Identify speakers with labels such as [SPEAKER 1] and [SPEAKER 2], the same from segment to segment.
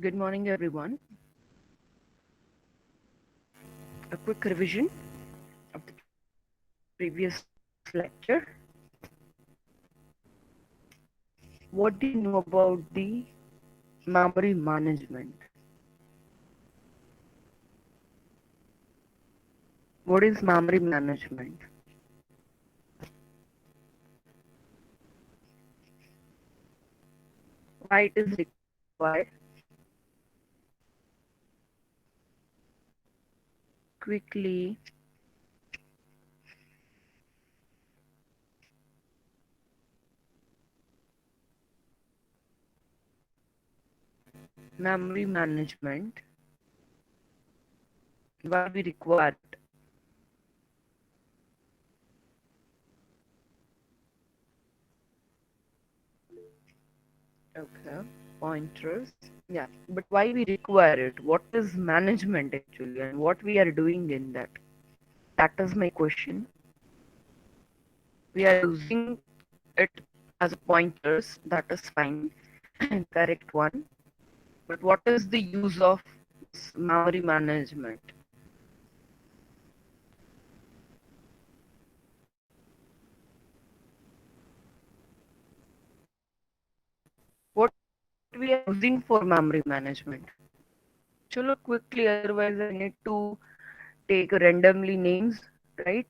[SPEAKER 1] Good morning, everyone. A quick revision of the previous lecture. What do you know about the memory management? What is memory management? Why it is required? Quickly, memory management. Why we require it? Okay, pointers. Yeah, but why we require it? What is management actually, and what we are doing in that? That is my question. We are using it as pointers. That is fine, correct one. But what is the use of this memory management? What we are using for memory management? Chalo quickly, otherwise I need to take randomly names, right?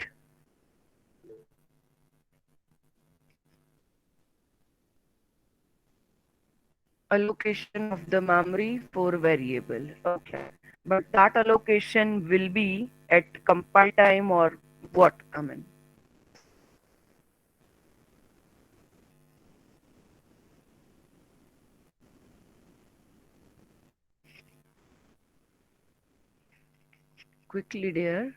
[SPEAKER 1] Allocation of the memory for variable. Okay. But that allocation will be at compile time or what? I mean, quickly there.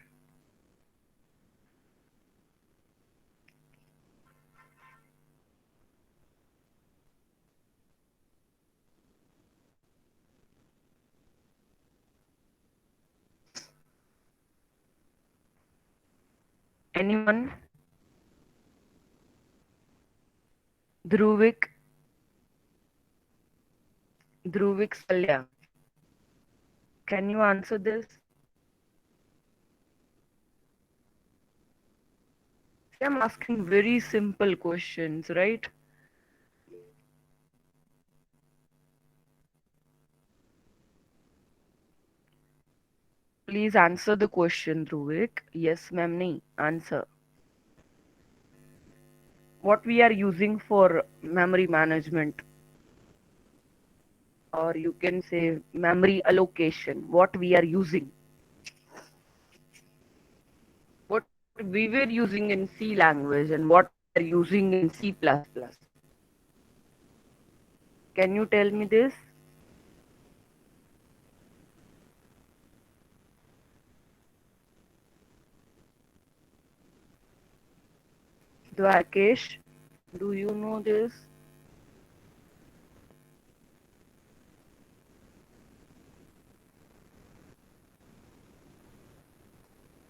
[SPEAKER 1] Anyone? Dhruvik, Dhruvik Salya. Can you answer this? See, I'm asking very simple questions, right? Please answer the question, Dhruvik. Yes, ma'am, nahi. Answer. What we are using for memory management, or you can say memory allocation, what we are using, what we were using in C language and what we are using in C++. Can you tell me this? Dwarkesh, do you know this?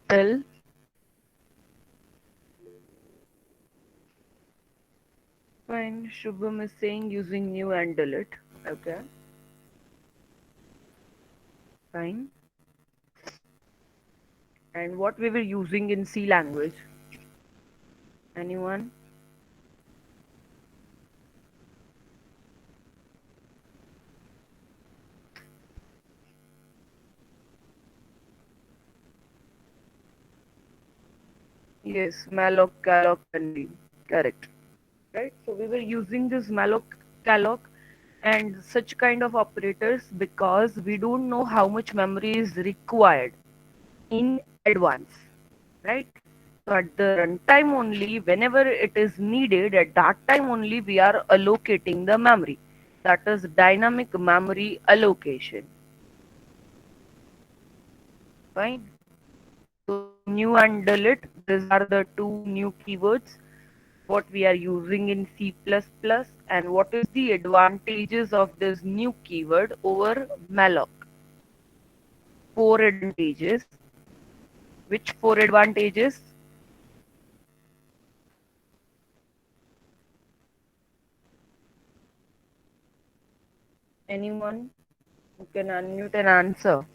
[SPEAKER 1] Tell. Fine. Shubham is saying using new and delete. Okay, fine. And what we were using in C language? Anyone? Yes, malloc, calloc, and lean. Correct. Right? So we were using this malloc, calloc, and such kind of operators because we don't know how much memory is required in advance. Right? So at the runtime only, whenever it is needed, at that time only we are allocating the memory. That is dynamic memory allocation. Fine. So new and delete, these are the two new keywords what we are using in C++ and what is the advantages of this new keyword over malloc. Four advantages. Which four advantages? Anyone? You can unmute and answer.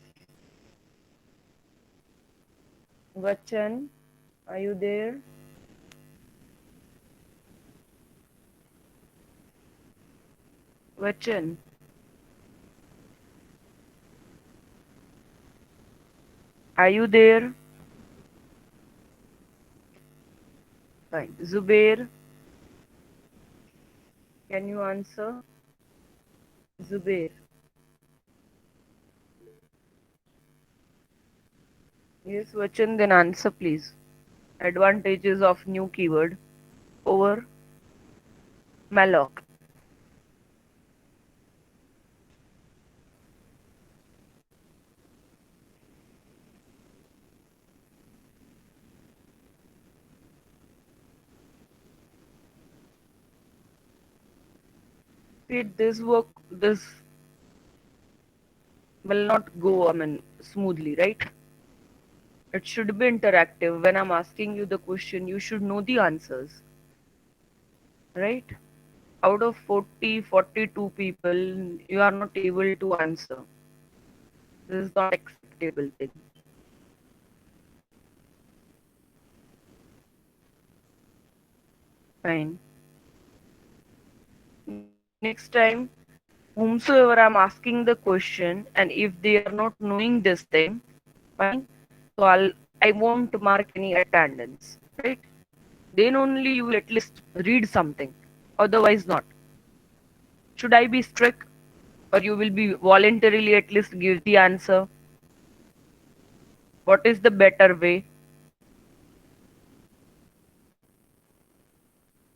[SPEAKER 1] Vachan, are you there? Vachan, are you there? Fine. Zubair, can you answer? Zubair. Yes, Vachan, then answer please. Advantages of new keyword over malloc. See, this will not go, I mean, smoothly, right? It should be interactive. When I'm asking you the question, you should know the answers, right? Out of 40, 42 people, you are not able to answer. This is not acceptable thing. Fine. Next time, whomsoever I'm asking the question, and if they are not knowing this thing, fine. So I won't mark any attendance, right? Then only you will at least read something. Otherwise not. Should I be strict, or you will be voluntarily at least give the answer? What is the better way?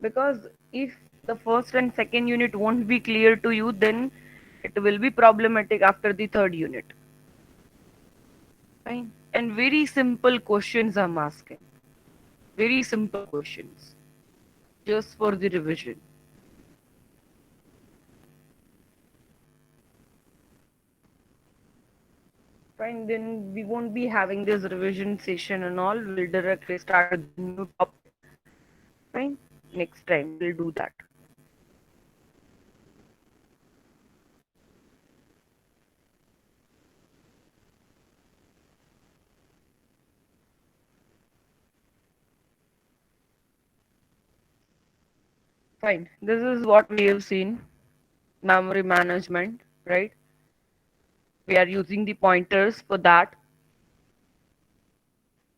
[SPEAKER 1] Because if the first and second unit won't be clear to you, then it will be problematic after the third unit. Fine. And very simple questions I'm asking. Very simple questions. Just for the revision. Fine, then we won't be having this revision session and all. We'll directly start with the new topic. Fine. Next time we'll do that. Fine. This is what we have seen. Memory management, right? We are using the pointers for that.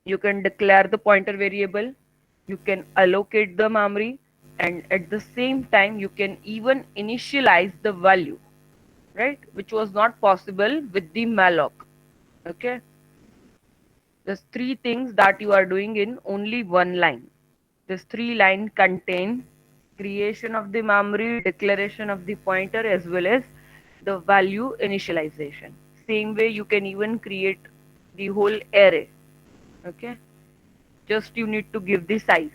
[SPEAKER 1] You can declare the pointer variable. You can allocate the memory. And at the same time, you can even initialize the value, right? Which was not possible with the malloc. Okay. There's three things that you are doing in only one line. This three line contain creation of the memory, declaration of the pointer, as well as the value initialization. Same way you can even create the whole array. Okay. Just you need to give the size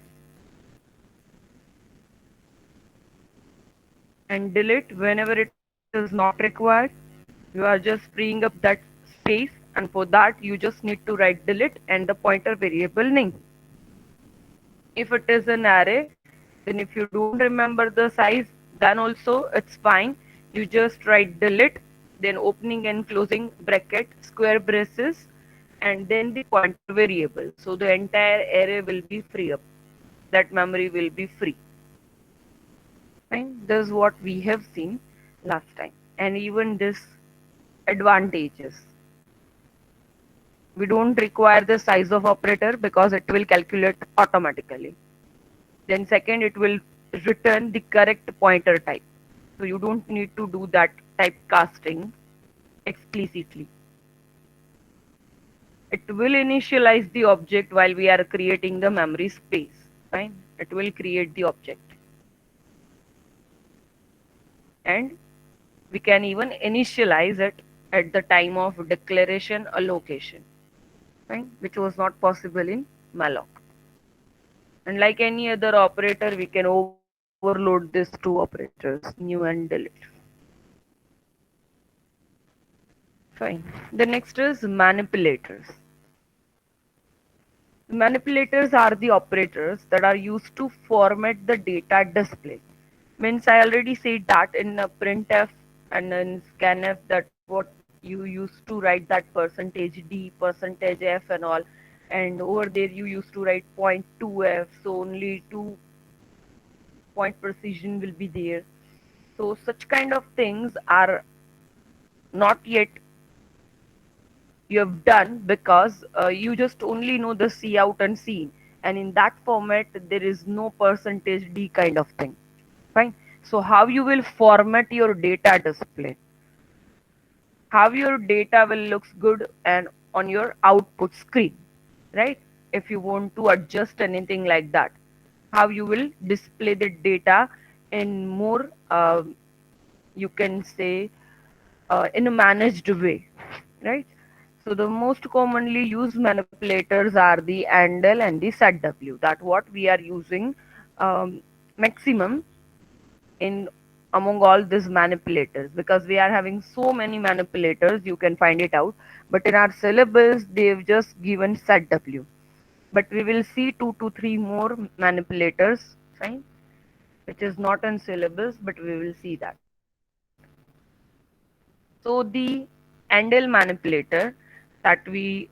[SPEAKER 1] and delete whenever it is not required. You are just freeing up that space, and for that you just need to write delete and the pointer variable name. If it is an array, then if you don't remember the size, then also it's fine. You just write delete, then opening and closing bracket, square braces, and then the pointer variable. So the entire array will be free up. That memory will be free. Fine. This is what we have seen last time. And even this advantages. We don't require the size of operator because it will calculate automatically. Then second, it will return the correct pointer type. So you don't need to do that typecasting explicitly. It will initialize the object while we are creating the memory space. Fine. It will create the object. And we can even initialize it at the time of declaration allocation. Fine. Which was not possible in malloc. And like any other operator, we can overload these two operators, new and delete. Fine. The next is manipulators. Manipulators are the operators that are used to format the data display. Means I already said that in printf and in scanf that what You used to write that percentage D, percentage F and all, and over there you used to write 0.2 F, so only 2 point precision will be there. So such kind of things are not yet you have done because you just only know the C out and C in, and in that format there is no percentage D kind of thing. Fine. So how you will format your data display? How your data will looks good and on your output screen, right? If you want to adjust anything like that, how you will display the data in more, you can say, in a managed way, right? So the most commonly used manipulators are the ANDL and the SETW. That what we are using maximum in among all these manipulators, because we are having so many manipulators you can find it out, but in our syllabus they've just given SETW, but we will see 2 to 3 more manipulators, fine, which is not in syllabus, but we will see that. So the handle manipulator that we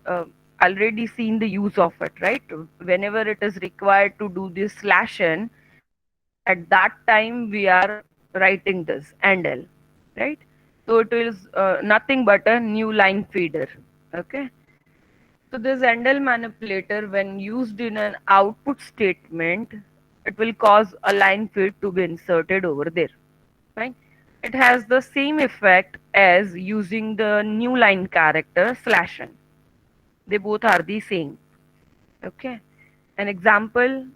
[SPEAKER 1] already seen the use of it, right? Whenever it is required to do this slash n, at that time we are writing this handle, right? So it is nothing but a new line feeder. Okay. So this handle manipulator, when used in an output statement, it will cause a line feed to be inserted over there. Right? It has the same effect as using the new line character slash n. They both are the same. Okay. An example,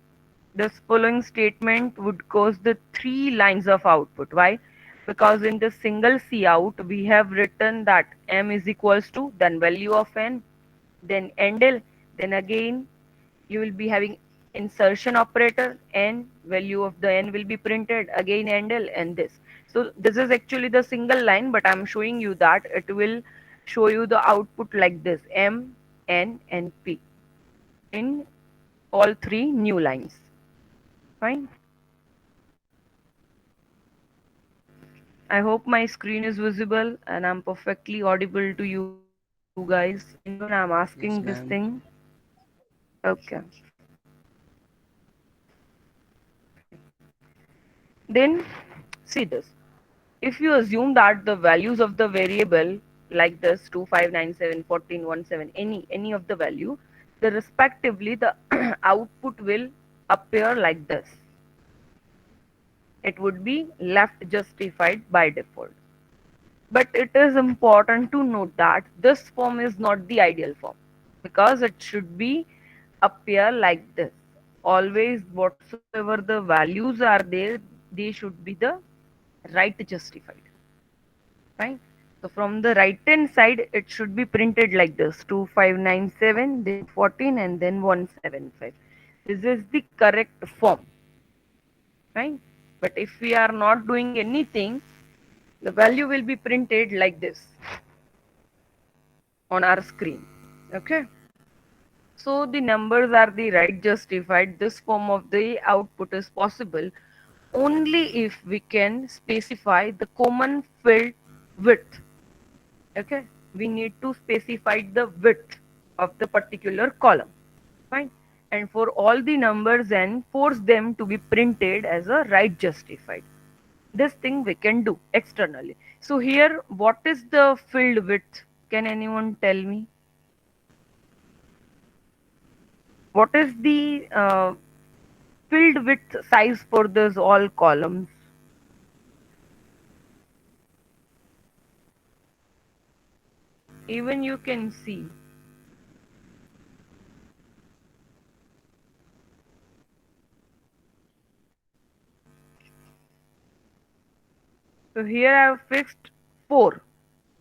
[SPEAKER 1] this following statement would cause the 3 lines of output. Why? Because in the single cout, we have written that m is equals to then value of n, then endl, then again you will be having insertion operator, n, value of the n will be printed, again endl, and this. So this is actually the single line, but I'm showing you that it will show you the output like this: m, n, and p in all 3 new lines. Fine. I hope my screen is visible and I'm perfectly audible to you guys. Even I'm asking this
[SPEAKER 2] Yes,
[SPEAKER 1] thing.
[SPEAKER 2] ma'am.
[SPEAKER 1] Okay. Then see this. If you assume that the values of the variable like this 2597 1417, any of the value, the respectively the output will appear like this. It would be left justified by default. But it is important to note that this form is not the ideal form, because it should be appear like this. Always whatsoever the values are there, they should be the right justified. Right? So from the right hand side, it should be printed like this: 2597, then 14, and then 175. This is the correct form, right? But if we are not doing anything, the value will be printed like this on our screen. Okay. So the numbers are the right justified. This form of the output is possible only if we can specify the common field width. Okay, we need to specify the width of the particular column. Fine. And for all the numbers and force them to be printed as a right justified. This thing we can do externally. So here, what is the field width? Can anyone tell me? What is the field width size for this all columns? Even you can see. So here I have fixed 4,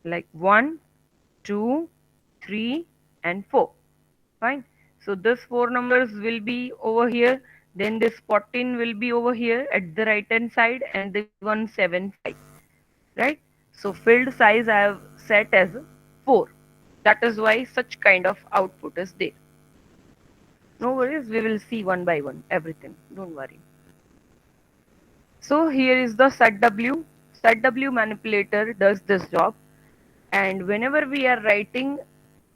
[SPEAKER 1] like 1, 2, 3, and 4. Fine. So this 4 numbers will be over here. Then this 14 will be over here at the right hand side, and the 175. Right. So field size I have set as 4. That is why such kind of output is there. No worries. We will see one by one everything. Don't worry. So here is the SETW. SETW manipulator does this job. And whenever we are writing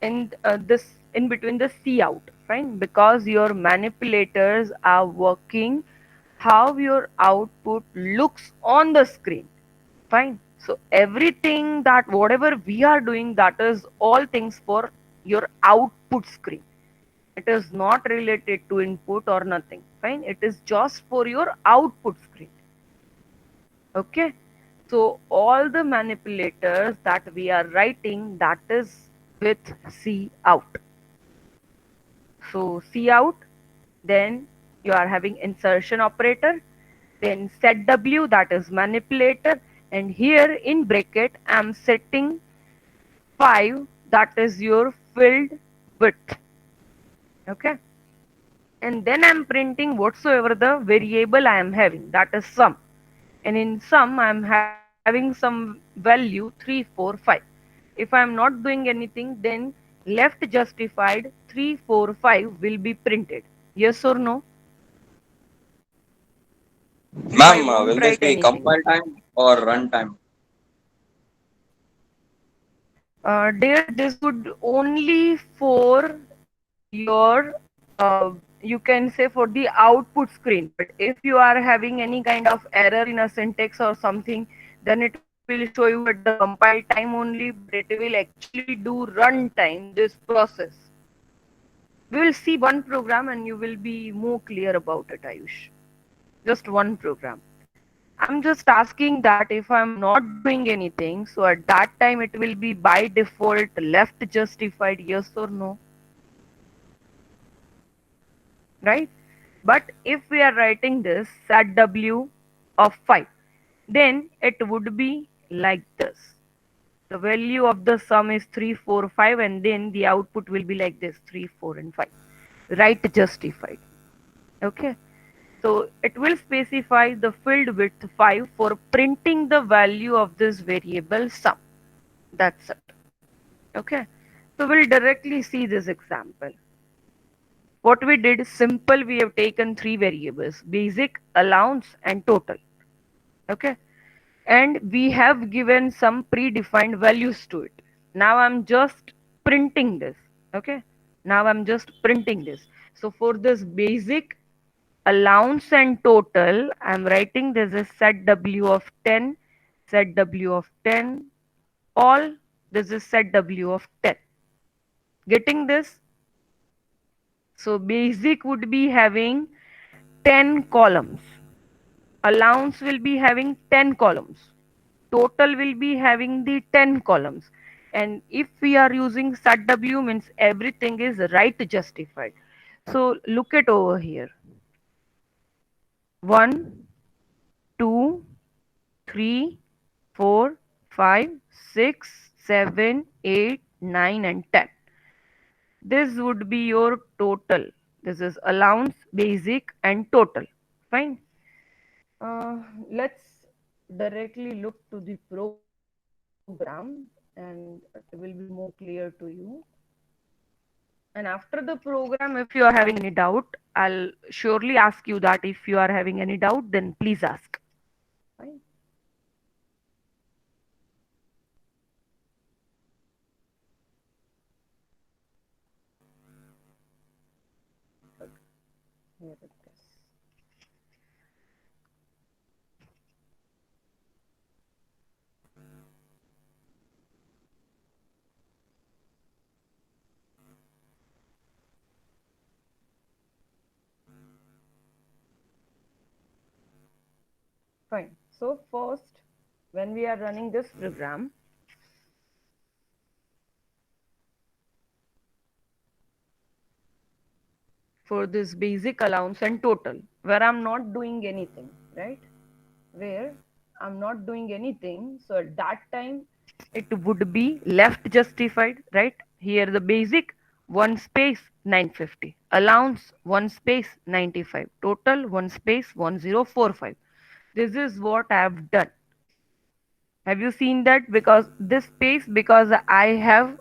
[SPEAKER 1] in this in between the C out, fine, because your manipulators are working how your output looks on the screen, fine. So everything that whatever we are doing, that is all things for your output screen. It is not related to input or nothing, fine. It is just for your output screen. Okay, so all the manipulators that we are writing, that is with C out. So C out, then you are having insertion operator, then set W, that is manipulator, and here in bracket I'm setting 5, that is your filled width. Okay, and then I'm printing whatsoever the variable I am having, that is sum. And in sum I am having some value 3, 4, 5. If I am not doing anything, then left justified 3, 4, 5 will be printed. Yes or no? If I
[SPEAKER 2] Ma'am,
[SPEAKER 1] won't
[SPEAKER 2] will this
[SPEAKER 1] write
[SPEAKER 2] be
[SPEAKER 1] anything.
[SPEAKER 2] compile time or run time?
[SPEAKER 1] Dear, this would only for your, you can say for the output screen. But if you are having any kind of error in a syntax or something, then it will show you at the compile time only, but it will actually do run time, this process. We will see one program and you will be more clear about it, Ayush. Just one program. I'm just asking that if I'm not doing anything, so at that time it will be by default left justified, yes or no, right? But if we are writing this at W of 5, then it would be like this. The value of the sum is 3, 4, 5, and then the output will be like this 3, 4, and 5. Right justified. Okay. So it will specify the filled width 5 for printing the value of this variable sum. That's it. Okay. So we'll directly see this example. What we did is simple, we have taken three variables, basic, allowance, and total. Okay. And we have given some predefined values to it. Now I'm just printing this. Okay. Now I'm just printing this. So for this basic, allowance, and total, I'm writing this is set W of 10, set W of 10, all, this is set W of 10. Getting this? So basic would be having 10 columns. Allowance will be having 10 columns. Total will be having the 10 columns. And if we are using set W means everything is right justified. So look at over here. 1, 2, 3, 4, 5, 6, 7, 8, 9, and 10. This would be your total. This is allowance, basic, and total. Fine. Let's directly look to the program and it will be more clear to you. And after the program, if you are having any doubt, I'll surely ask you that if you are having any doubt, then please ask. Fine. Here it is. Fine. So first, when we are running this program, for this basic, allowance, and total, where I'm not doing anything, right? Where I'm not doing anything. So at that time, it would be left justified, right? Here the basic, one space 950, allowance one space 95, total one space 1045. This is what I have done. Have you seen that? Because this space, because I have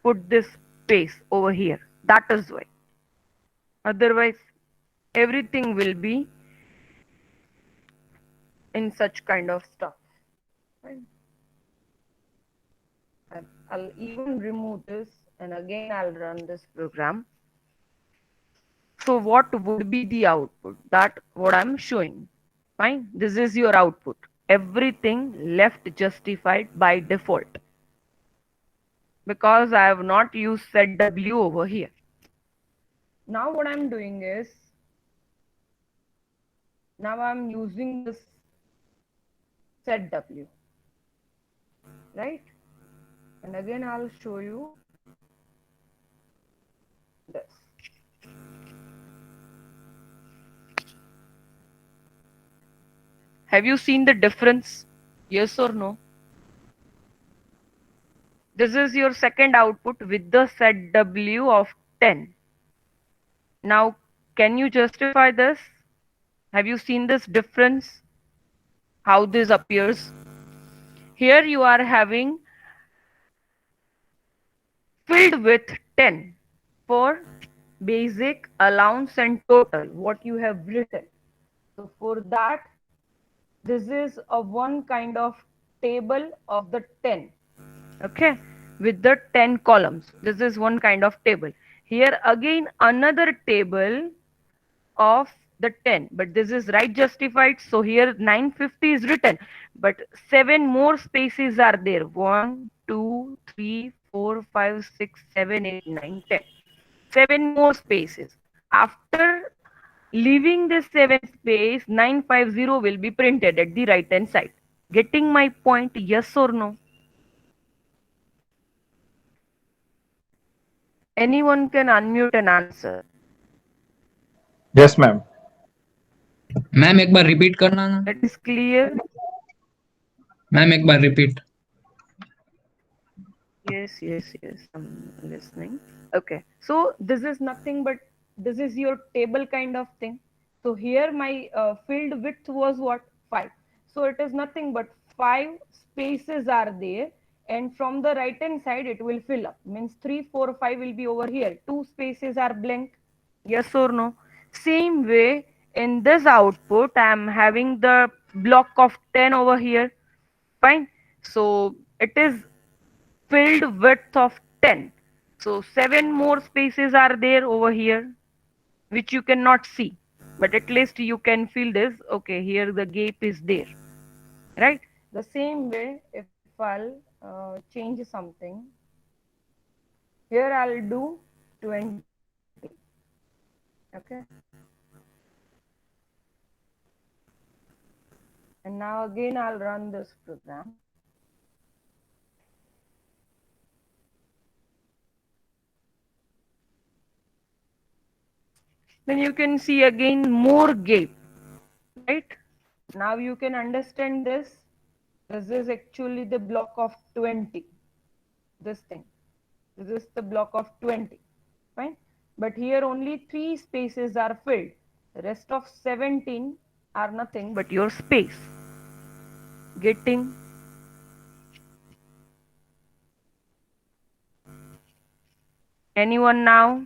[SPEAKER 1] put this space over here. That is why. Otherwise, everything will be in such kind of stuff. Right? I'll even remove this and again I'll run this program. So what would be the output? That what I'm showing. Fine. This is your output. Everything left justified by default because I have not used set W over here. Now what I'm doing is, now I'm using this set W, right? And again I'll show you this. Have you seen the difference? Yes or no? This is your second output with the set W of 10. Now, can you justify this? Have you seen this difference? How this appears? Here you are having filled with 10 for basic, allowance and total, what you have written. So for that, this is a one kind of table of the 10. Okay, with the 10 columns. This is one kind of table. Here again another table of the 10, but this is right justified, so here 950 is written, but 7 more spaces are there. 1 2 3 4 5 6 7 8 9 10. 7 more spaces. After leaving this 7 space, 950 will be printed at the right hand side. Getting my point? Yes or no? Anyone can unmute and answer.
[SPEAKER 3] Yes, ma'am.
[SPEAKER 4] Ma'am एक बार repeat करना ना
[SPEAKER 1] That is clear?
[SPEAKER 4] Ma'am एक बार repeat
[SPEAKER 1] Yes, I'm listening. Okay, so this is nothing but this is your table kind of thing. So here my field width was what? 5. So it is nothing but 5 spaces are there, and from the right hand side it will fill up. Means 3, 4, 5 will be over here. 2 spaces are blank. Yes or no? Same way in this output I am having the block of 10 over here. Fine. So it is filled width of 10. So 7 more spaces are there over here, which you cannot see. But at least you can feel this. Okay, here the gap is there. Right? The same way, if I'll change something, here I'll do 20. Okay. And now again I'll run this program. Then you can see again more gap, right? Now you can understand this. This is actually the block of 20. This thing. This is the block of 20. Fine. But here only 3 spaces are filled. The rest of 17 are nothing but your space. Getting? Anyone now?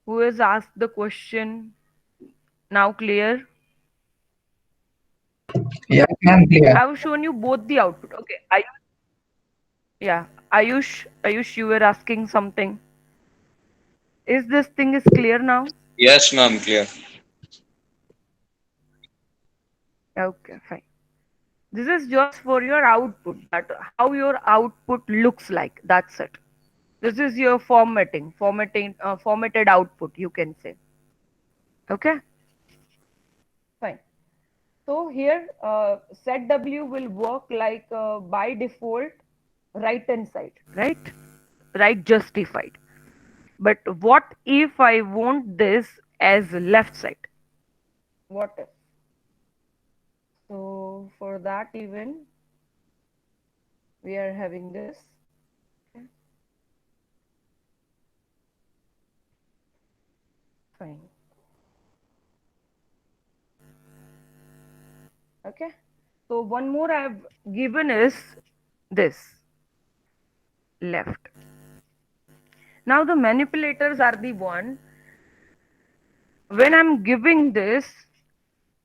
[SPEAKER 1] Who has asked the question? Now clear?
[SPEAKER 4] Yeah, ma'am, clear.
[SPEAKER 1] I've shown you both the output. Okay. Yeah. Ayush, you were asking something. Is this thing is clear now?
[SPEAKER 2] Yes, ma'am, clear.
[SPEAKER 1] Okay, fine. This is just for your output, that how your output looks like. That's it. This is your formatted output, you can say. Okay, fine. So here, set W will work like by default right hand side, right? Right justified. But what if I want this as left side? What if? So for that even we are having this. Okay. Fine. Okay. So one more I have given is this left. Now the manipulators are the one. When I'm giving this,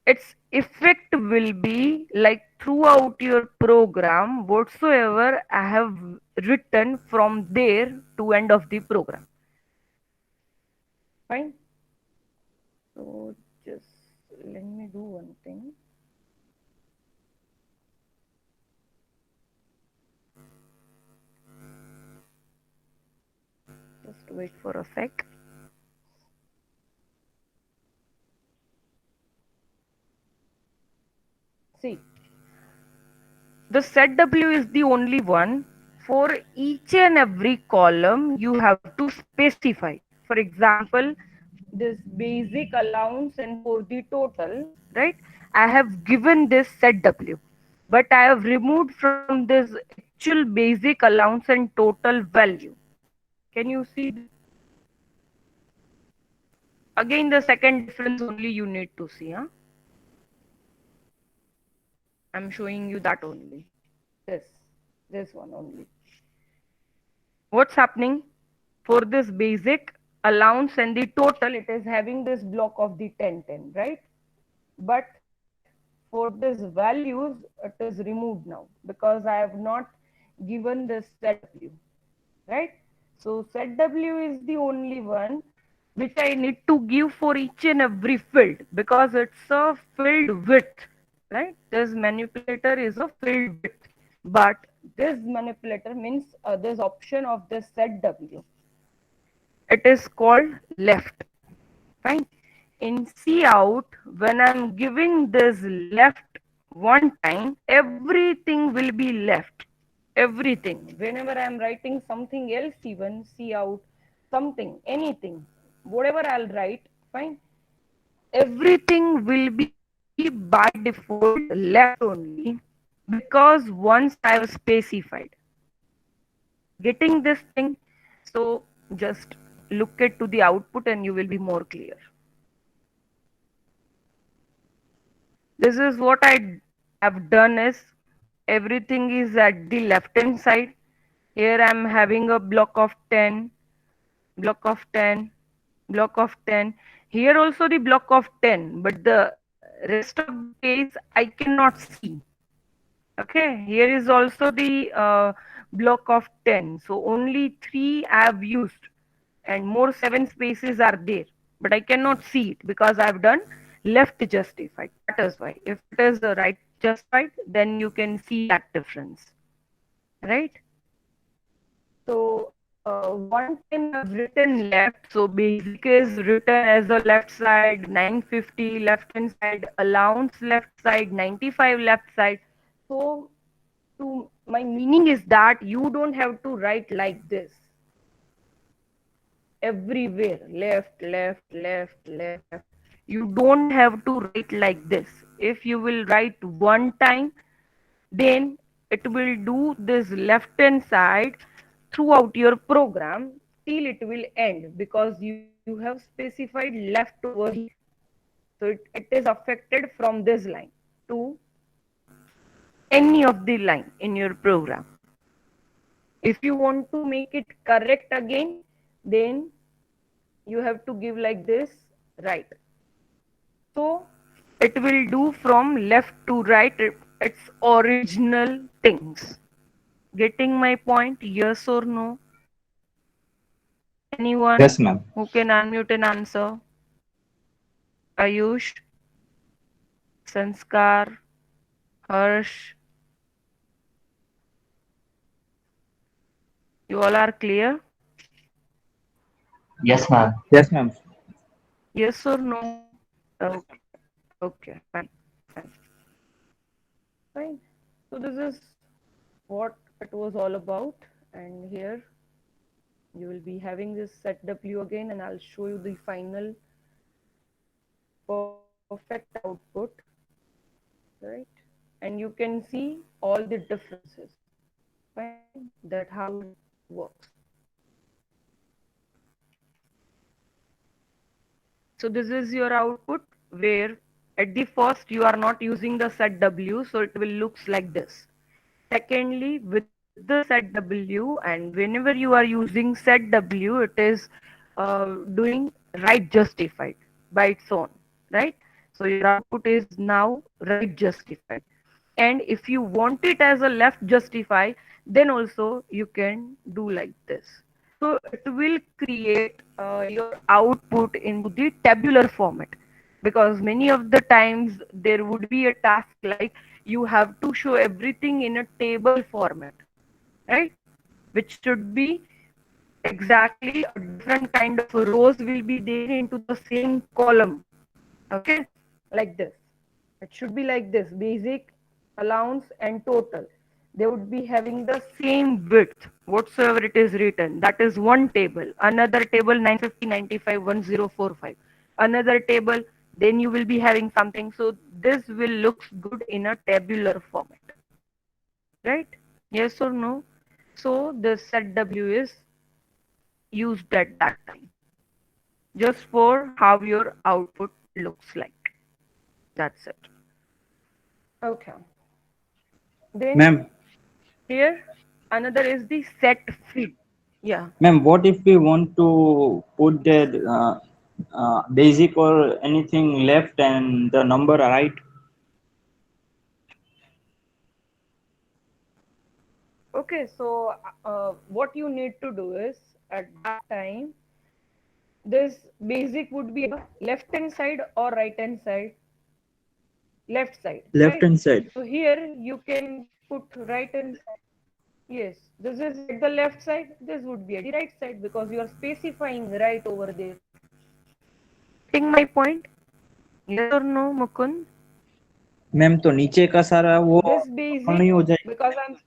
[SPEAKER 1] its effect will be like throughout your program whatsoever I have written from there to end of the program. Fine. So just let me do one thing. Just wait for a sec. See, the set W is the only one. For each and every column, you have to specify. For example, this basic allowance and for the total, right? I have given this set W, but I have removed from this actual basic allowance and total value. Can you see? Again, the second difference only you need to see. Huh? I'm showing you that only. This one only. What's happening? For this basic allowance and the total, it is having this block of the 1010, right? But for this values, it is removed now because I have not given this set W, right? So set W is the only one which I need to give for each and every field because it's a field width, right? This manipulator is a field width, but this manipulator means this option of the set W. It is called left. Fine. In C out, when I'm giving this left one time, everything will be left. Everything. Whenever I'm writing something else, even C out, something, anything, whatever I'll write, fine. Everything will be by default left only because once I've specified. Getting this thing? So just look at to the output and you will be more clear. This is what I have done is everything is at the left hand side. Here I am having a block of 10, block of 10, block of 10. Here also the block of 10, but the rest of the case I cannot see. Okay, here is also the block of 10. So only 3 I have used and more 7 spaces are there. But I cannot see it because I have done left justified. That is why. If it is the right justified, then you can see that difference. Right? So 110 I've written left. So basic is written as the left side, 950 left hand side, allowance left side, 95 left side. So to my meaning is that you don't have to write like this everywhere, left, left, left, left. You don't have to write like this. If you will write one time, then it will do this left hand side throughout your program till it will end because you have specified left over here. So it is affected from this line to any of the line in your program. If you want to make it correct again, then you have to give like this, right. So it will do from left to right its original things. Getting my point? Yes or no? Anyone
[SPEAKER 3] Yes, ma'am.
[SPEAKER 1] who can unmute and answer? Ayush, Sanskar, Harsh. You all are clear?
[SPEAKER 5] Yes, ma'am.
[SPEAKER 3] Yes, ma'am.
[SPEAKER 1] Yes or no? Okay, okay, fine, fine. Fine. So this is what it was all about, and here you will be having this set W again, and I'll show you the final perfect output, right? And you can see all the differences, fine, that how it works. So this is your output where at the first you are not using the set W, so it will looks like this. Secondly, with the set W, and whenever you are using set W, it is doing right justified by its own, right? So your output is now right justified. And if you want it as a left justify, then also you can do like this. So it will create your output into the tabular format, because many of the times there would be a task like you have to show everything in a table format, right? Which should be exactly a different kind of rows will be there into the same column. Okay, like this. It should be like this: basic, allowance, and total. They would be having the same width whatsoever it is written. That is one table. Another table 950, 95, 1045. Another table. Then you will be having something. So this will look good in a tabular format, right? Yes or no? So the set W is used at that time, just for how your output looks like. That's it. Okay. Then
[SPEAKER 5] Ma'am,
[SPEAKER 1] here another is the set field. Yeah.
[SPEAKER 5] ma'am, what if we want to put that basic or anything left and the number right?
[SPEAKER 1] Okay. So what you need to do is at that time, this basic would be left hand side or right hand side? Left side,
[SPEAKER 5] Left
[SPEAKER 1] right?
[SPEAKER 5] hand side.
[SPEAKER 1] So here you can put right hand side. Yes, this is at the left side. This would be at the right side because you are specifying right over there. Getting my point? Yes or no, Mukund?
[SPEAKER 5] Ma'am तो नीचे का सारा वो
[SPEAKER 1] This
[SPEAKER 5] नहीं
[SPEAKER 1] basic,
[SPEAKER 5] हो जाए?
[SPEAKER 1] because I'm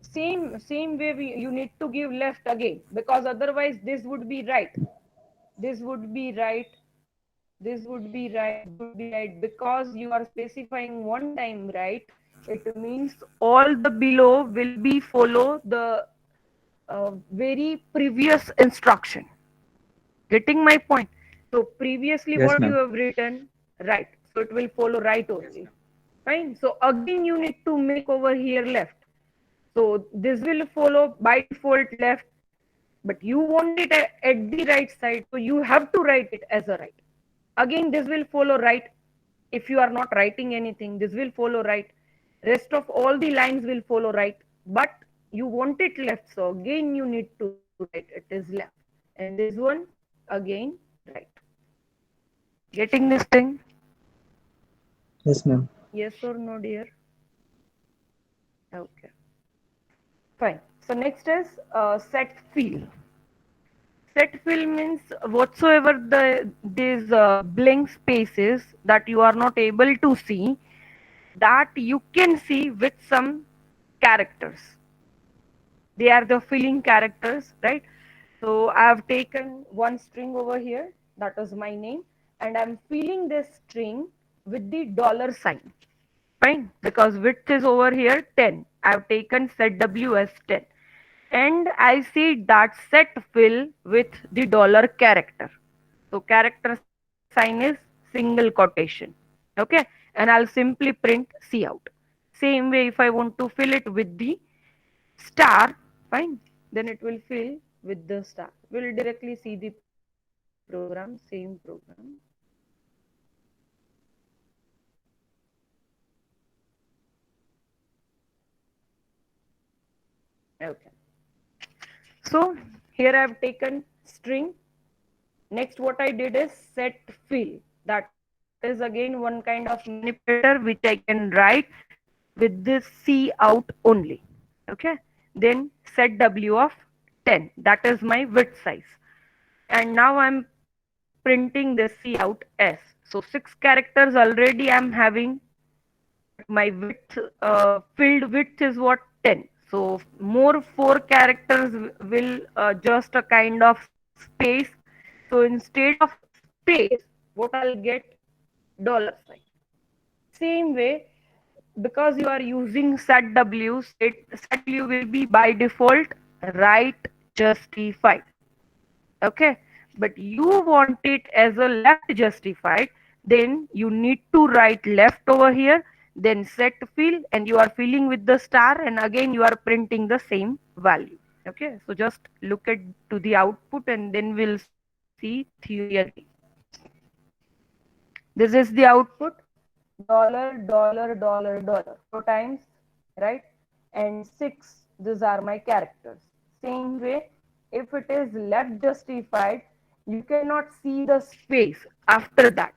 [SPEAKER 1] same way you need to give left again, because otherwise this would be right. This would be right. This would be right. Would be right, because you are specifying one time right. It means all the below will be follow the very previous instruction. Getting my point? So previously
[SPEAKER 5] Yes,
[SPEAKER 1] what you
[SPEAKER 5] ma'am.
[SPEAKER 1] have written, right. So it will follow right only. Fine. So again you need to make over here left. So this will follow by default left, but you want it at the right side. So you have to write it as a right. Again, this will follow right. If you are not writing anything, this will follow right. Rest of all the lines will follow right, but you want it left. So again, you need to write it is left. And this one, again, right. Getting this thing?
[SPEAKER 5] Yes, ma'am.
[SPEAKER 1] Yes or no, dear? Okay. Fine. So next is set field. Set fill means whatsoever these blank spaces that you are not able to see, that you can see with some characters. They are the filling characters, right? So I have taken one string over here, that is my name, and I'm filling this string with the dollar sign. Fine, because width is over here 10. I've taken set W as 10. And I see that set fill with the dollar character. So character sign is single quotation. Okay. And I'll simply print C out. Same way, if I want to fill it with the star, fine, then it will fill with the star. We'll directly see the program, same program. Okay. So here I have taken string. Next, what I did is set fill. That is again one kind of manipulator which I can write with this C out only. Okay. Then set W of 10. That is my width size. And now I'm printing this C out S. So 6 characters already I'm having, but my width, filled width is what? 10. So more 4 characters will just a kind of space. So instead of space, what I'll get? Dollar sign. Same way, because you are using set W, set W will be by default right justified. Okay, but you want it as a left justified, then you need to write left over here, then set fill, and you are filling with the star, and again you are printing the same value. Okay, so just look at to the output and then we'll see theory again. This is the output. dollar, dollar, dollar, dollar 4 times, right? And 6, these are my characters. Same way, if it is left justified, you cannot see the space after that,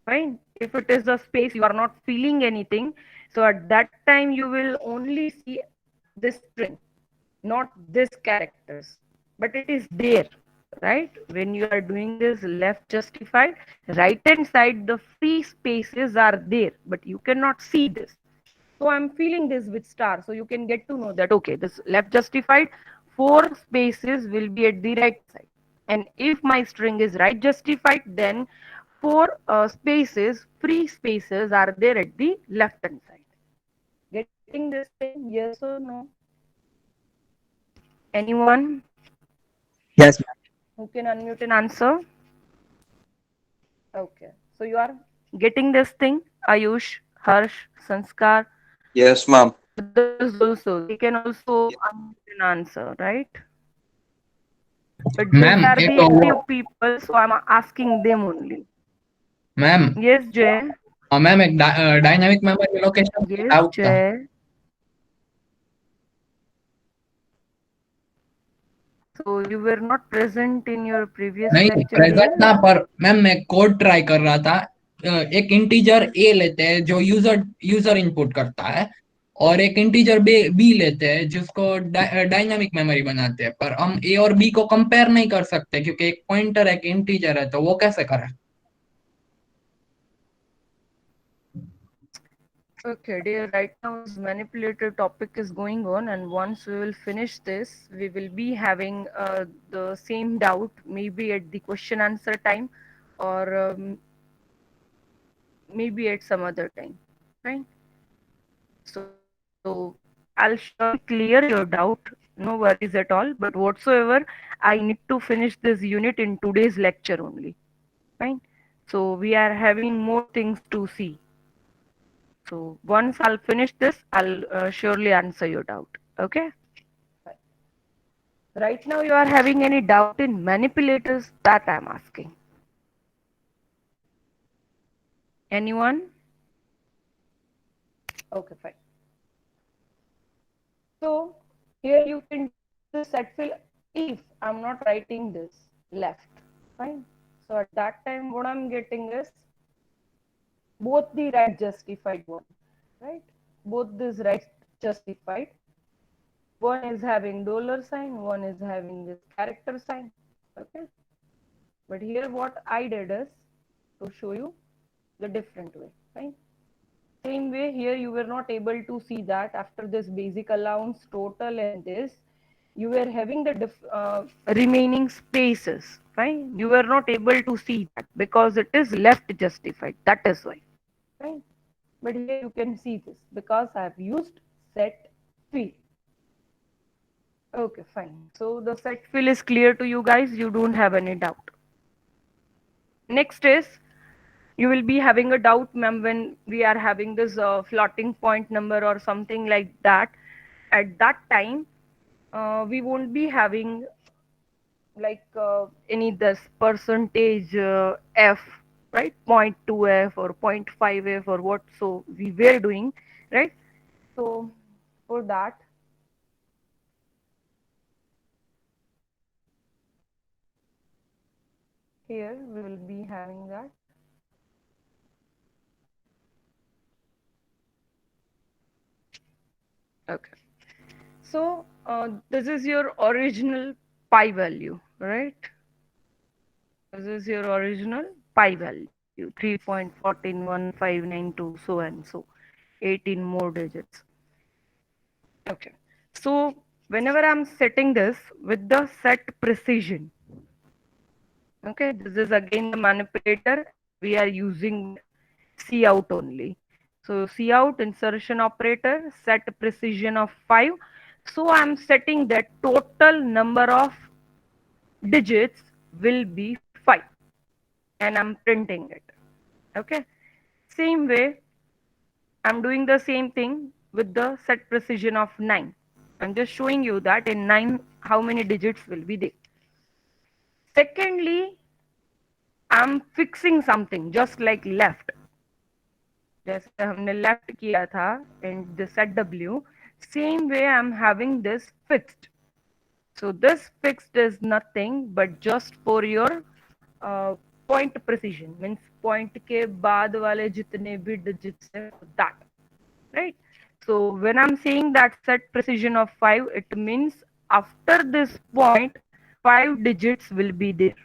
[SPEAKER 1] fine. If it is a space, you are not feeling anything, so at that time you will only see this string, not this characters, but it is there, right? When you are doing this left justified, right hand side the free spaces are there, but you cannot see this. So I'm feeling this with star, so you can get to know that okay, this left justified, 4 spaces will be at the right side, and if my string is right justified, then 4 spaces, free spaces are there at the left hand side. Getting this thing, yes or no? Anyone
[SPEAKER 2] Yes, ma'am.
[SPEAKER 1] who can unmute and answer? Okay. So you are getting this thing, Ayush, Harsh, Sanskar,
[SPEAKER 2] Yes, ma'am.
[SPEAKER 1] others also. They can also unmute and answer, right? But these
[SPEAKER 4] ma'am
[SPEAKER 1] are
[SPEAKER 4] एक
[SPEAKER 1] the active people, so I'm asking them only.
[SPEAKER 4] Ma'am
[SPEAKER 1] Yes, Jay.
[SPEAKER 4] Ma'am एक dynamic memory location
[SPEAKER 1] Yes,
[SPEAKER 4] doubt था
[SPEAKER 1] Jay. So you were not present in your previous
[SPEAKER 4] नहीं
[SPEAKER 1] lecture,
[SPEAKER 4] present
[SPEAKER 1] dear?
[SPEAKER 4] ना पर ma'am मैं code try कर रहा था एक इंटीजर ए लेते हैं जो यूजर यूजर इनपुट करता है और एक इंटीजर बी लेते हैं जिसको डायनामिक मेमोरी बनाते हैं पर हम ए और बी को कंपेयर नहीं कर सकते क्योंकि एक पॉइंटर एक इंटीजर है तो वो कैसे करें
[SPEAKER 1] Okay, dear. Right now, this manipulator topic is going on, and once we will finish this, we will be having the same doubt, maybe at the question answer time, or maybe at some other time, right? So I'll surely clear your doubt. No worries at all. But whatsoever, I need to finish this unit in today's lecture only, fine. So we are having more things to see. So once I'll finish this, I'll surely answer your doubt. Okay. Right now, you are having any doubt in manipulators? That I'm asking. Anyone? Okay, fine. So here you can do the set fill if I'm not writing this left. Fine. So at that time, what I'm getting is both the right justified one, right? Both these right justified. One is having dollar sign, one is having this character sign. Okay. But here what I did is to show you the different way, right? Same way here you were not able to see that after this basic allowance total and this, you were having the remaining spaces, fine? You were not able to see that because it is left justified. That is why, right? But here you can see this because I have used set fill. Okay, fine. So the set fill is clear to you guys. You don't have any doubt. Next is you will be having a doubt, ma'am, when we are having this floating point number or something like that. At that time, we won't be having like any this percentage f, right? 0.2f or 0.5f or what. So we were doing, right? So for that, here we will be having that. Okay. So this is your original pi value, right? This is your original pi value, 3.14159 so and so, 18 more digits. Okay. So whenever I'm setting this with the set precision, okay, this is again the manipulator. We are using C out only. So C out insertion operator, set precision of 5. So I'm setting that total number of digits will be 5 and I'm printing it. Okay. Same way, I'm doing the same thing with the set precision of 9. I'm just showing you that in 9, how many digits will be there. Secondly, I'm fixing something just like left. जैसे हमने left किया था and this set W, same way I'm having this fixed. So this fixed is nothing but just for your point precision, means point के बाद वाले जितने भी digits है that, right? So when I'm saying that set precision of 5, it means after this point 5 digits will be there,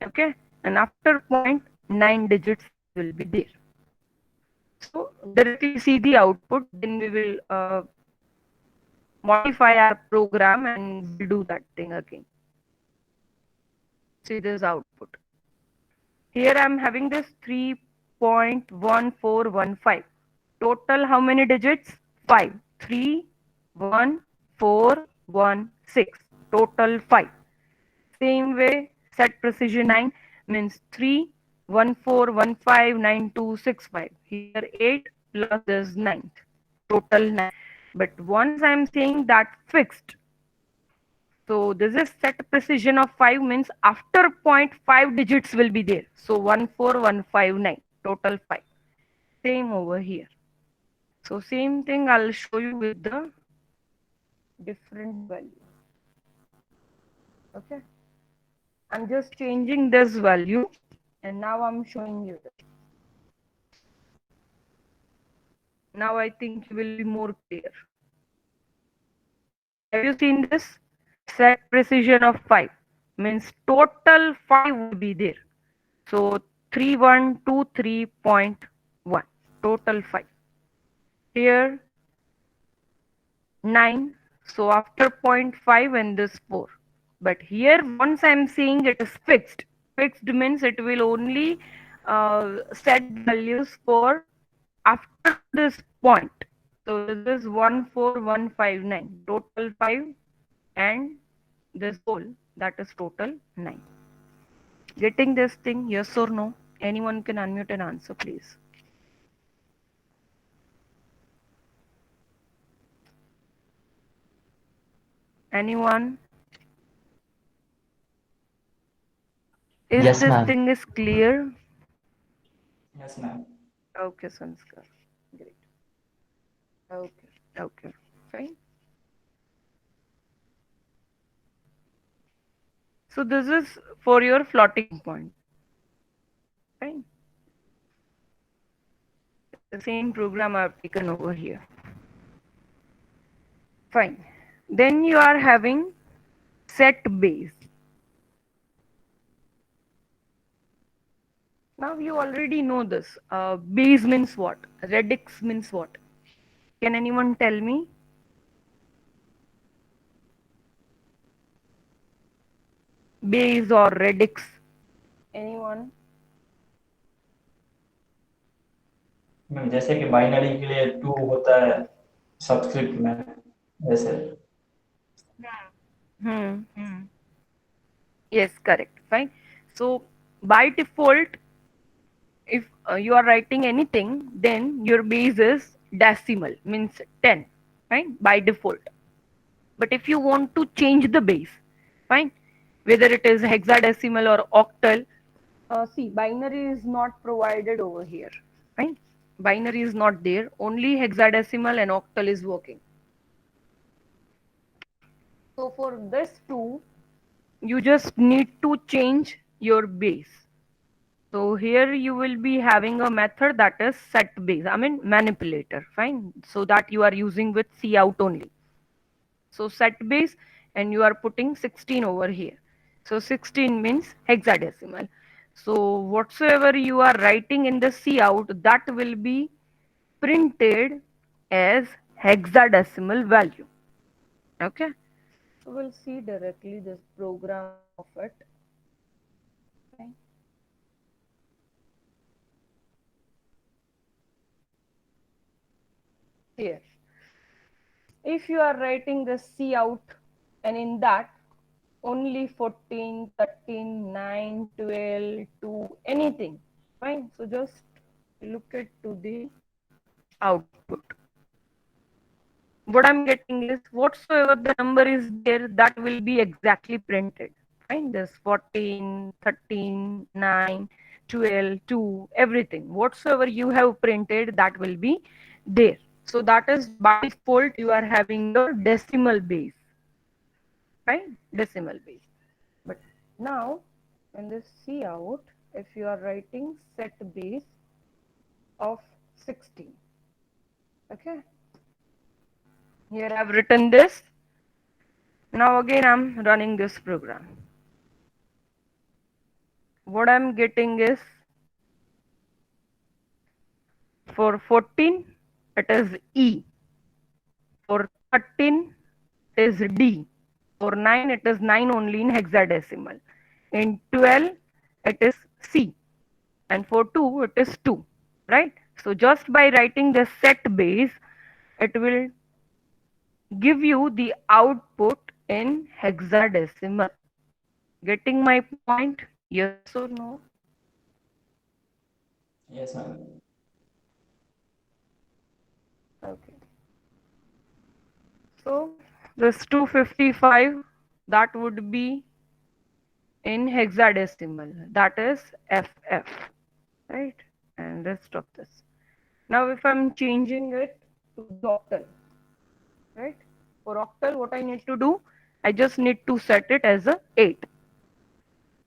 [SPEAKER 1] okay, and after point 9 digits will be there. So directly see the output, then we will modify our program and we'll do that thing again. See this output. Here I'm having this 3.1415. Total how many digits? 5. 3, 1, 4, 1, 6. Total 5. Same way, set precision 9 means 3, 1, 4, 1, 5, 9, 2, 6, 5. Here 8 plus this 9. Total 9. But once I'm saying that fixed, so this is set precision of 5 means after point 5 digits will be there. So 14159, total 5. Same over here. So same thing I'll show you with the different value. Okay. I'm just changing this value and now I'm showing you this. Now I think you will be more clear. Have you seen this? Set precision of 5 means total 5 will be there. So 3123.1, total 5. Here 9, so after 0.5 and this 4. But here once I'm saying it is fixed. Fixed means it will only set values for after this point. So this is 14159, total 5, and this whole, that is total 9. Getting this thing, yes or no? Anyone can unmute and answer, please. Anyone? Is
[SPEAKER 2] Yes,
[SPEAKER 1] this
[SPEAKER 2] ma'am.
[SPEAKER 1] thing is clear?
[SPEAKER 5] Yes, ma'am.
[SPEAKER 1] Okay, Sanskar. Great. Okay, fine. So this is for your floating point. Fine. The same program I've taken over here. Fine. Then you are having set base. Now you already know this. Base means what? Radix means what? Can anyone tell me? Base or radix? Anyone?
[SPEAKER 5] Ma'am जैसे कि binary के लिए 2 होता है subscript में वैसे
[SPEAKER 1] Yes, correct. Fine. So by default, if you are writing anything, then your base is decimal, means 10, fine, by default. But if you want to change the base, fine, whether it is hexadecimal or octal, see, binary is not provided over here, fine. Binary is not there, only hexadecimal and octal is working. So for this two, you just need to change your base. So here you will be having a method that is set base, I mean manipulator, fine. So that you are using with cout only. So set base and you are putting 16 over here. So 16 means hexadecimal. So whatsoever you are writing in the cout, that will be printed as hexadecimal value. Okay. So we'll see directly this program of it. Okay. Here, if you are writing the cout and in that only 14, 13, 9, 12, 2, anything, fine. So just look at to the output. What I'm getting is whatsoever the number is there, that will be exactly printed. Fine, this 14, 13, 9, 12, 2, everything. Whatsoever you have printed, that will be there. So that is by default you are having your decimal base, right? Decimal base. But now in this cout, if you are writing set base of 16, okay, here I have written this. Now again I'm running this program. What I'm getting is for 14 it is E, for 13 it is D, for 9 it is 9 only in hexadecimal, in 12 it is C, and for 2 it is 2, right? So just by writing the set base, it will give you the output in hexadecimal. Getting my point? Yes or no?
[SPEAKER 5] Yes, ma'am.
[SPEAKER 1] Okay. So this 255, that would be in hexadecimal, that is FF, right? And rest of this. Now if I'm changing it to the octal, right? For octal, what I need to do, I just need to set it as a 8.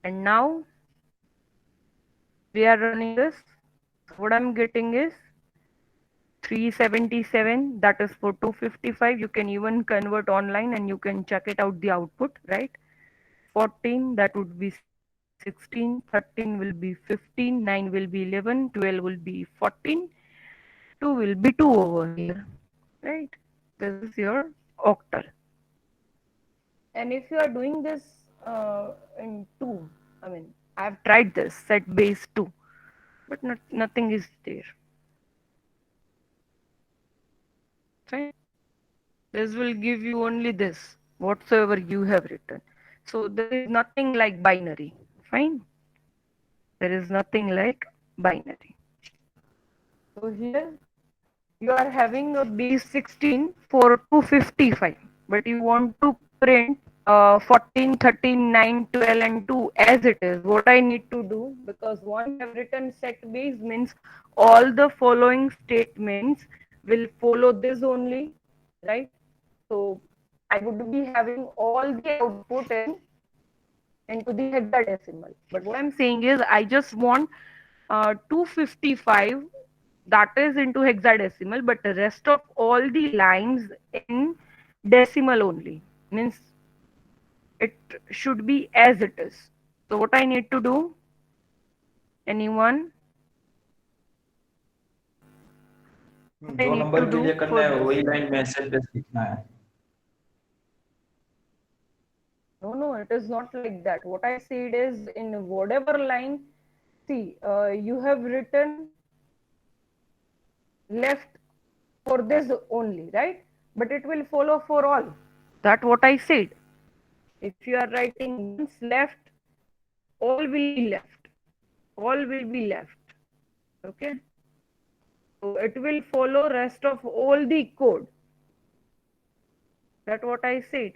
[SPEAKER 1] And now we are running this. What I'm getting is 377, that is for 255. You can even convert online and you can check it out the output, right? 14, that would be 16, 13 will be 15, 9 will be 11, 12 will be 14, 2 will be 2 over here, right? This is your octal. And if you are doing this in 2, I mean, I've tried this set base 2, but nothing is there. Fine. This will give you only this, whatsoever you have written. So there is nothing like binary. Fine. There is nothing like binary. So here you are having a base 16 for 255, but you want to print 14, 13, 9, 12 and 2 as it is. What I need to do, because once I have written set base means all the following statements will follow this only, right? So I would be having all the output into the hexadecimal. But what I'm saying is I just want 255, that is into hexadecimal, but the rest of all the lines in decimal only. Means it should be as it is. So what I need to do? Anyone? What I
[SPEAKER 5] जो
[SPEAKER 1] need to
[SPEAKER 5] number के लिए
[SPEAKER 1] do
[SPEAKER 5] करना
[SPEAKER 1] for
[SPEAKER 5] है
[SPEAKER 1] this?
[SPEAKER 5] वही line में set base लिखना है.
[SPEAKER 1] No, it is not like that. What I said is in whatever line, see, you have written left for this only, right? But it will follow for all. That what I said. If you are writing once left, all will be left. All will be left. Okay. So it will follow rest of all the code. That what I said.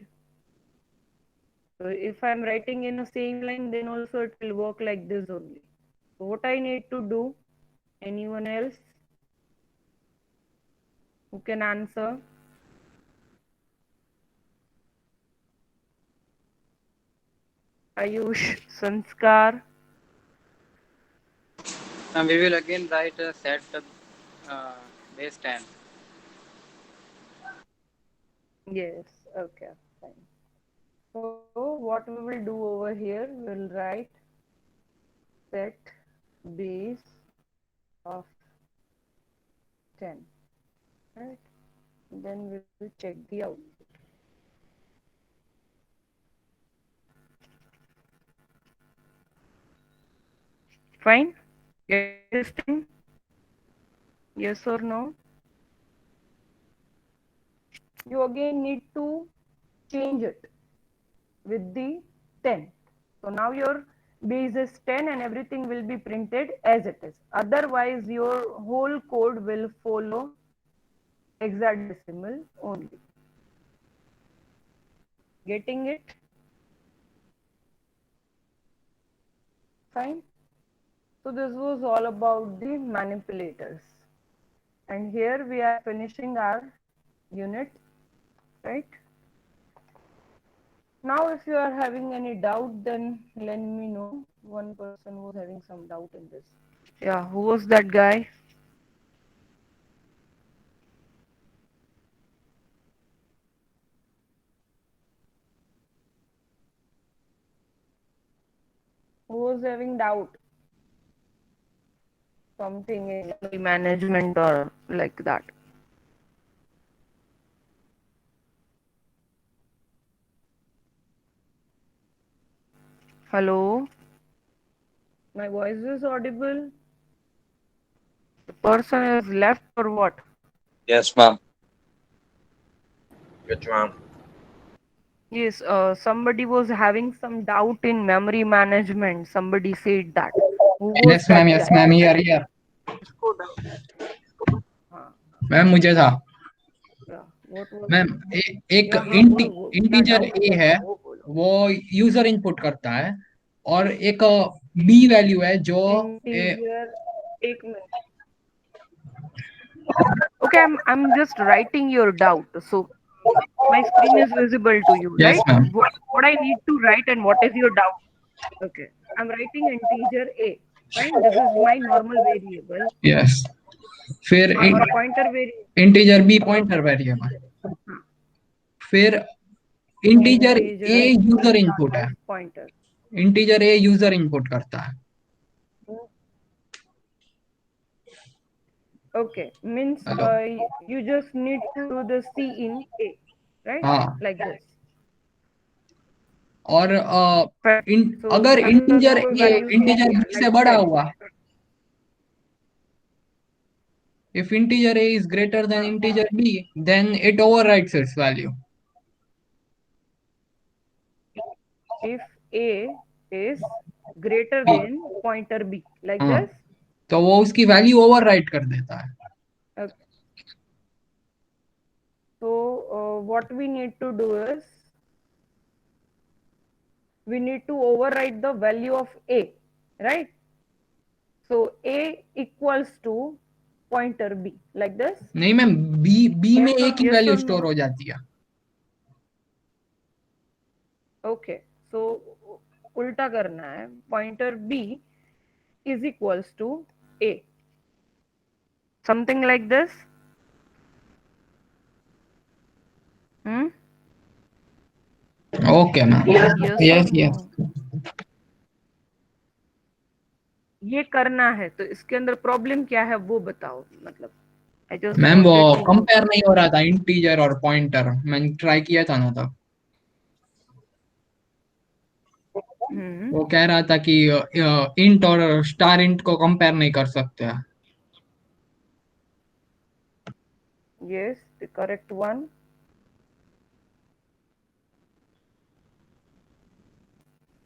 [SPEAKER 1] So if I'm writing in the same line, then also it will work like this only. So what I need to do? Anyone else who can answer? Ayush, Sanskar.
[SPEAKER 2] And we will again write a set base 10.
[SPEAKER 1] Yes, okay, fine. So what we will do over here, we'll write set base of 10, right? Then we will check the output. Fine? Get this thing? Yes or no? You again need to change it with the 10. So now your base is 10 and everything will be printed as it is. Otherwise, your whole code will follow hexadecimal only. Getting it? Fine. So this was all about the manipulators. And here we are finishing our unit, right? Now, if you are having any doubt, then let me know. One person was having some doubt in this. Yeah, who was that guy? Who was having doubt? Something in memory management or like that. Hello? My voice is audible? The person is left or what?
[SPEAKER 6] Yes, ma'am. Yes, ma'am.
[SPEAKER 1] Yes, somebody was having some doubt in memory management. Somebody said that. Who was
[SPEAKER 4] yes
[SPEAKER 1] that
[SPEAKER 4] ma'am
[SPEAKER 1] guy?
[SPEAKER 4] yes ma'am here
[SPEAKER 1] Go down. हाँ,
[SPEAKER 4] ma'am मुझे था
[SPEAKER 1] yeah. What was
[SPEAKER 4] ma'am
[SPEAKER 1] it?
[SPEAKER 4] एक
[SPEAKER 1] Yeah, हाँ, बोलो, बोलो. क्या
[SPEAKER 4] integer
[SPEAKER 1] doubt
[SPEAKER 4] ए
[SPEAKER 1] क्या
[SPEAKER 4] है
[SPEAKER 1] था वो बोलो.
[SPEAKER 4] वो यूजर इनपुट करता है और एक बी वैल्यू है जो
[SPEAKER 1] Integer, एक minute. Okay, I'm just writing your doubt. So my screen is visible to you,
[SPEAKER 4] yes
[SPEAKER 1] right?
[SPEAKER 4] Ma'am
[SPEAKER 1] What I need to write and what is your doubt? Okay, I'm writing integer a. Fine, this is my normal variable
[SPEAKER 4] yes फिर
[SPEAKER 1] or pointer variable.
[SPEAKER 4] Integer B pointer variable
[SPEAKER 1] हाँ,
[SPEAKER 4] फिर integer A
[SPEAKER 1] integer
[SPEAKER 4] user
[SPEAKER 1] a
[SPEAKER 4] input है
[SPEAKER 1] is pointer.
[SPEAKER 4] Integer A user input करता है
[SPEAKER 1] Okay, means
[SPEAKER 4] hello
[SPEAKER 1] you just need to do the C in A, right?
[SPEAKER 4] हाँ
[SPEAKER 1] Like this.
[SPEAKER 4] और
[SPEAKER 1] Fine. So
[SPEAKER 4] अगर integer
[SPEAKER 1] दोनों
[SPEAKER 4] ए
[SPEAKER 1] values दे
[SPEAKER 4] integer
[SPEAKER 1] दिया,
[SPEAKER 4] B से
[SPEAKER 1] like
[SPEAKER 4] बड़ा
[SPEAKER 1] 10.
[SPEAKER 4] हुआ if integer a is greater than
[SPEAKER 1] हाँ.
[SPEAKER 4] integer b then it overwrites its value
[SPEAKER 1] If A is greater than pointer B, like
[SPEAKER 4] हाँ
[SPEAKER 1] this.
[SPEAKER 4] तो वो उसकी वैल्यू ओवरराइट कर देता है
[SPEAKER 1] Okay. So what we need to do is we need to overwrite the value of A, right? So A equals to pointer B, like this.
[SPEAKER 4] नहीं ma'am B B में एक ही
[SPEAKER 1] Yes
[SPEAKER 4] value
[SPEAKER 1] or
[SPEAKER 4] store
[SPEAKER 1] no?
[SPEAKER 4] हो जाती है
[SPEAKER 1] Okay. So उल्टा करना है. Pointer B is equals to A. Something like this. Hmm?
[SPEAKER 4] Okay ma'am
[SPEAKER 1] Yes or
[SPEAKER 4] yes
[SPEAKER 1] no?
[SPEAKER 4] Yes
[SPEAKER 1] ये करना है तो इसके अंदर प्रॉब्लम क्या है वो बताओ. मतलब I just
[SPEAKER 4] मैम वो
[SPEAKER 1] wanted to know.
[SPEAKER 4] कंपेयर नहीं हो रहा था इंटीजर और पॉइंटर मैंने ट्राई किया था ना तब
[SPEAKER 1] Hmm.
[SPEAKER 4] वो कह रहा था कि इंट और स्टार इंट को कंपेयर नहीं कर सकते हैं
[SPEAKER 1] Yes, the correct one.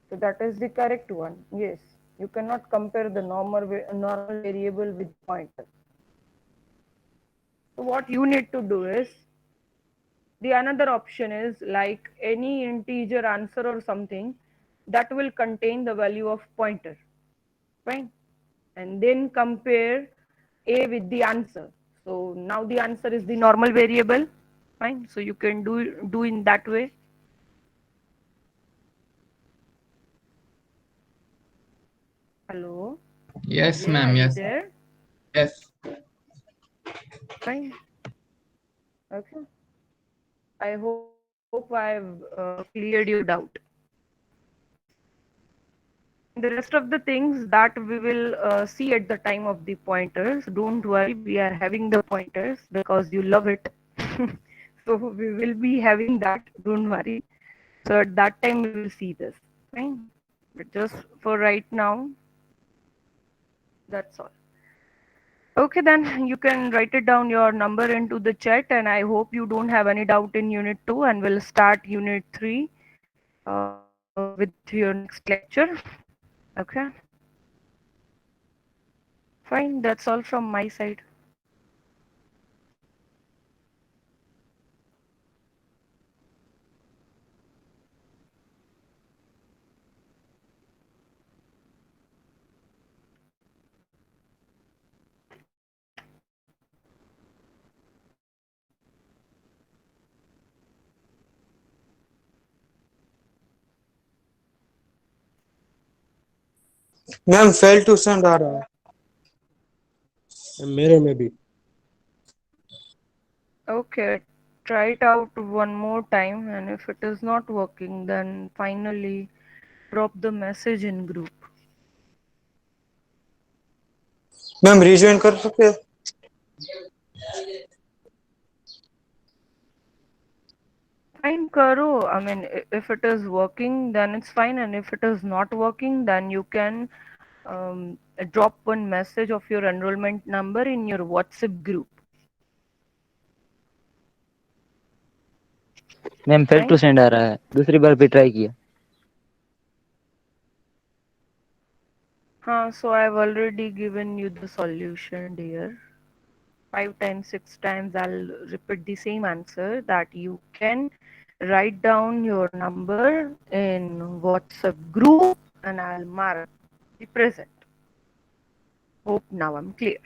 [SPEAKER 1] So that is the correct one. Yes, you cannot compare the normal variable with pointer. So what you need to do is the another option is like any integer answer or something that will contain the value of pointer. Fine. And then compare A with the answer. So now the answer is the normal variable. Fine. So you can do in that way. Hello.
[SPEAKER 4] Yes
[SPEAKER 1] Yeah, are
[SPEAKER 4] ma'am
[SPEAKER 1] you
[SPEAKER 4] yes
[SPEAKER 1] there?
[SPEAKER 4] Yes
[SPEAKER 1] Fine. Okay. I hope I've cleared your doubt. The rest of the things that we will see at the time of the pointers, don't worry, we are having the pointers because you love it. So we will be having that, don't worry. So at that time we will see this. Fine. But just for right now, that's all. Okay, then you can write it down your number into the chat, and I hope you don't have any doubt in Unit 2, and we'll start Unit 3 with your next lecture. Okay. Fine, that's all from my side.
[SPEAKER 6] Ma'am fail to send आ रहा है।
[SPEAKER 7] मेरे में भी।
[SPEAKER 1] Okay, try it out one more time, and if it is not working, then finally drop the message in group.
[SPEAKER 6] Ma'am rejoin कर सकते हैं?
[SPEAKER 1] Fine, karo. I mean, if it is working, then it's fine, and if it is not working, then you can drop one message of your enrollment number in your WhatsApp group.
[SPEAKER 8] Ma'am fail to
[SPEAKER 1] Fine.
[SPEAKER 8] Send आ रहा है, दूसरी बार भी try किया।
[SPEAKER 1] So I've already given you the solution, dear. 5 times, 6 times, I'll repeat the same answer, that you can write down your number in WhatsApp group and I'll mark the present. Hope now I'm clear.